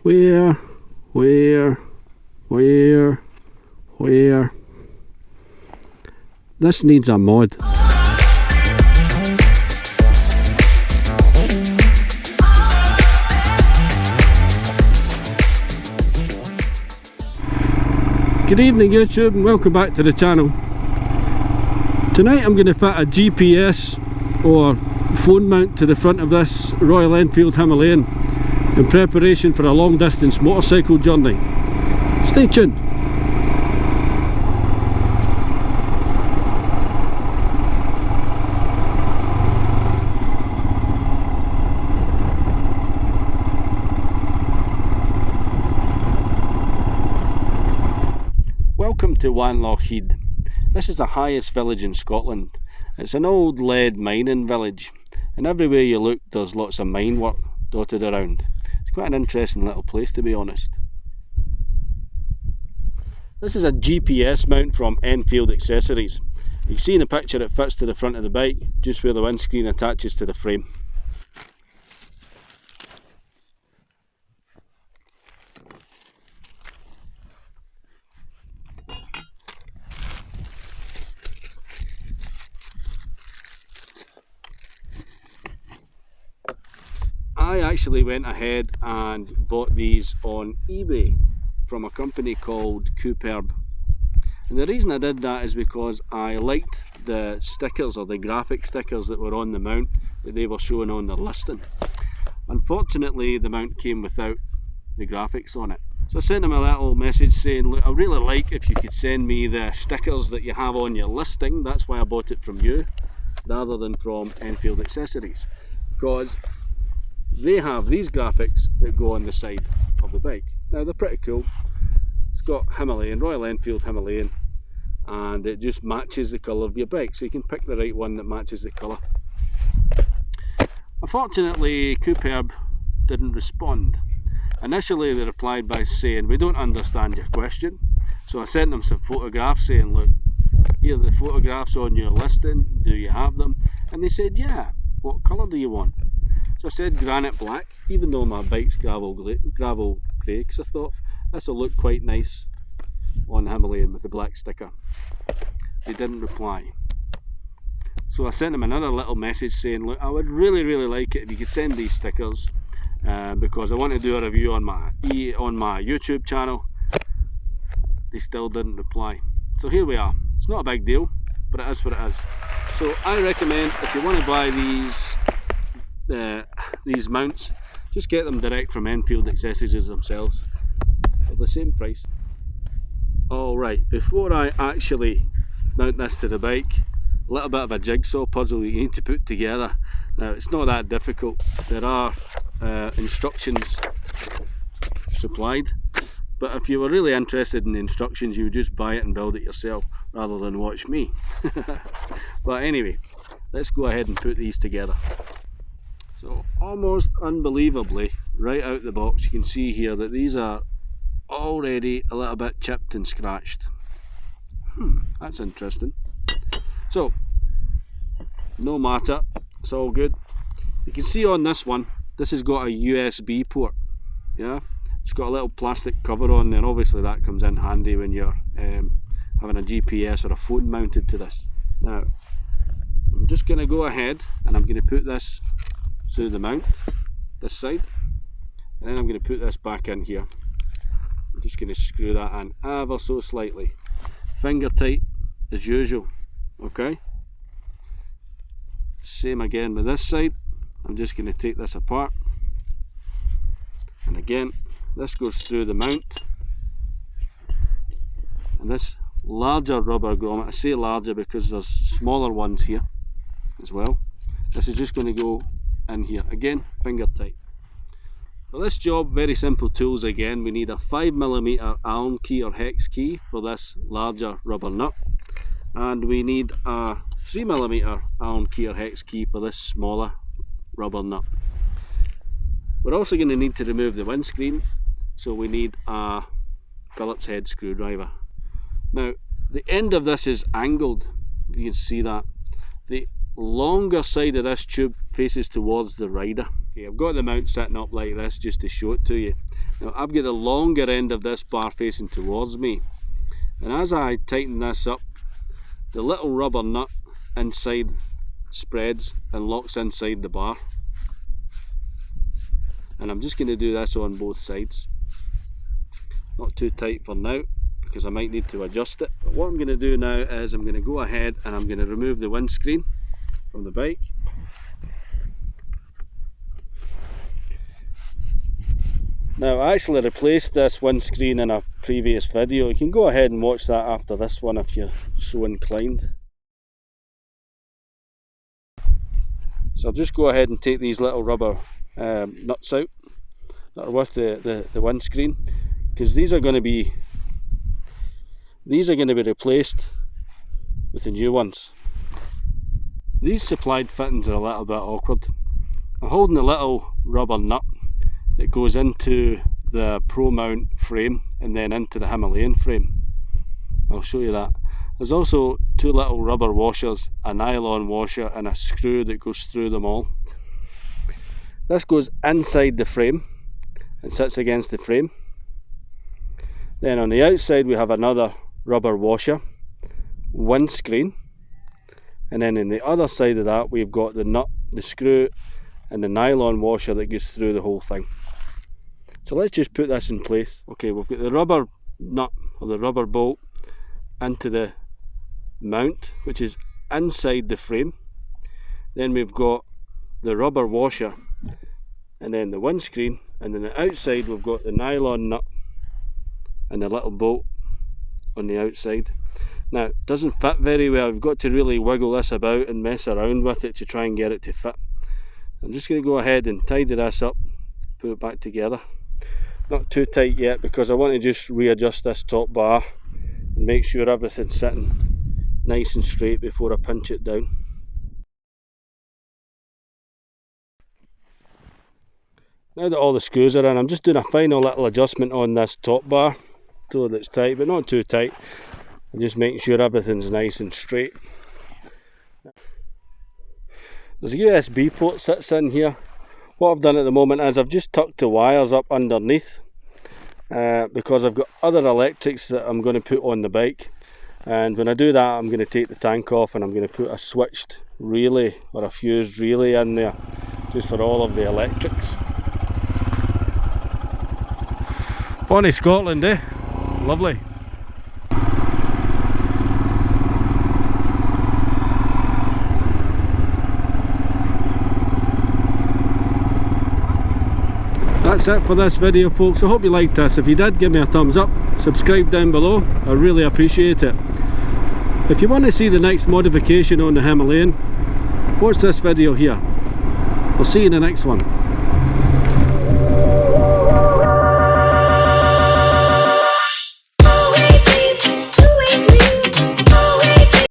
Where? This needs a mod. Good evening YouTube and welcome back to the channel. Tonight I'm going to fit a GPS or phone mount to the front of this Royal Enfield Himalayan in preparation for a long distance motorcycle journey. Stay tuned. Welcome to Wanlochhead. This is the highest village in Scotland. It's an old lead mining village, and everywhere you look there's lots of mine work dotted around. It's quite an interesting little place, to be honest. This is a GPS mount from Enfield Accessories. You can see in the picture it fits to the front of the bike, just where the windscreen attaches to the frame. I actually went ahead and bought these on eBay from a company called Superb, and the reason I did that is because I liked the stickers or the graphic stickers that were on the mount that they were showing on their listing. Unfortunately the mount came without the graphics on it, so I sent them a little message saying, look, I'd really like if you could send me the stickers that you have on your listing. That's why I bought it from you rather than from Enfield Accessories, because they have these graphics that go on the side of the bike. Now they're pretty cool. It's got Himalayan, Royal Enfield Himalayan, and it just matches the colour of your bike, so you can pick the right one that matches the colour. Unfortunately Superb didn't respond. Initially they replied by saying, we don't understand your question. So I sent them some photographs saying, look, here are the photographs on your listing, do you have them? And they said, yeah, what colour do you want? So I said granite black, even though my bike's gravel grey, because I thought this will look quite nice on Himalayan with the black sticker. They didn't reply. So I sent them another little message saying, look, I would really like it if you could send these stickers because I want to do a review on my YouTube channel. They still didn't reply. So here we are. It's not a big deal, but it is what it is. So I recommend, if you want to buy these mounts, just get them direct from Enfield Accessories themselves for the same price. Alright, before I actually mount this to the bike, a little bit of a jigsaw puzzle you need to put together. Now it's not that difficult. There are instructions supplied, but if you were really interested in the instructions you would just buy it and build it yourself rather than watch me. But anyway, let's go ahead and put these together. So almost unbelievably, right out the box you can see here that these are already a little bit chipped and scratched. That's interesting. So no matter, it's all good. You can see on this one, this has got a USB port. Yeah, it's got a little plastic cover on there. Obviously that comes in handy when you're having a GPS or a phone mounted to this. Now I'm just going to go ahead and I'm going to put this through the mount, this side, and then I'm going to put this back in here. I'm just going to screw that in ever so slightly, finger tight as usual. Okay, same again with this side. I'm just going to take this apart, and again this goes through the mount, and this larger rubber grommet, I say larger because there's smaller ones here as well, this is just going to go in here, again finger tight. For this job, very simple tools again. We need a 5mm Allen key or hex key for this larger rubber nut, and we need a 3mm Allen key or hex key for this smaller rubber nut. We're also going to need to remove the windscreen, so we need a Phillips head screwdriver. Now the end of this is angled, you can see that. The longer side of this tube faces towards the rider, Okay, I've got the mount sitting up like this just to show it to you. Now I've got the longer end of this bar facing towards me, and as I tighten this up, the little rubber nut inside spreads and locks inside the bar. And I'm just going to do this on both sides. Not too tight for now, because I might need to adjust it. But what I'm going to do now is I'm going to go ahead and I'm going to remove the windscreen from the bike. Now I actually replaced this windscreen in a previous video. You can go ahead and watch that after this one if you're so inclined. So I'll just go ahead and take these little rubber nuts out that are with the windscreen, because these are going to be replaced with the new ones. These supplied fittings are a little bit awkward. I'm holding a little rubber nut that goes into the Pro Mount frame and then into the Himalayan frame. I'll show you that. There's also two little rubber washers, a nylon washer and a screw that goes through them all. This goes inside the frame and sits against the frame. Then on the outside we have another rubber washer, windscreen, and then in the other side of that we've got the nut, the screw and the nylon washer that goes through the whole thing. So let's just put this in place. Okay, we've got the rubber nut or the rubber bolt into the mount, which is inside the frame. Then we've got the rubber washer and then the windscreen, and then the outside we've got the nylon nut and the little bolt on the outside. Now it doesn't fit very well. We've got to really wiggle this about and mess around with it to try and get it to fit. I'm just going to go ahead and tidy this up, put it back together. Not too tight yet, because I want to just readjust this top bar and make sure everything's sitting nice and straight before I pinch it down. Now that all the screws are in, I'm just doing a final little adjustment on this top bar so that it's tight, but not too tight. I'm just making sure everything's nice and straight. There's a USB port sits in here. What I've done at the moment is I've just tucked the wires up underneath because I've got other electrics that I'm going to put on the bike, and when I do that I'm going to take the tank off and I'm going to put a switched relay or a fused relay in there just for all of the electrics. Bonnie, Scotland, eh? Lovely. That's it for this video, folks. I hope you liked this. If you did, give me a thumbs up, subscribe down below, I really appreciate it. If you want to see the next modification on the Himalayan, watch this video here. I'll see you in the next one.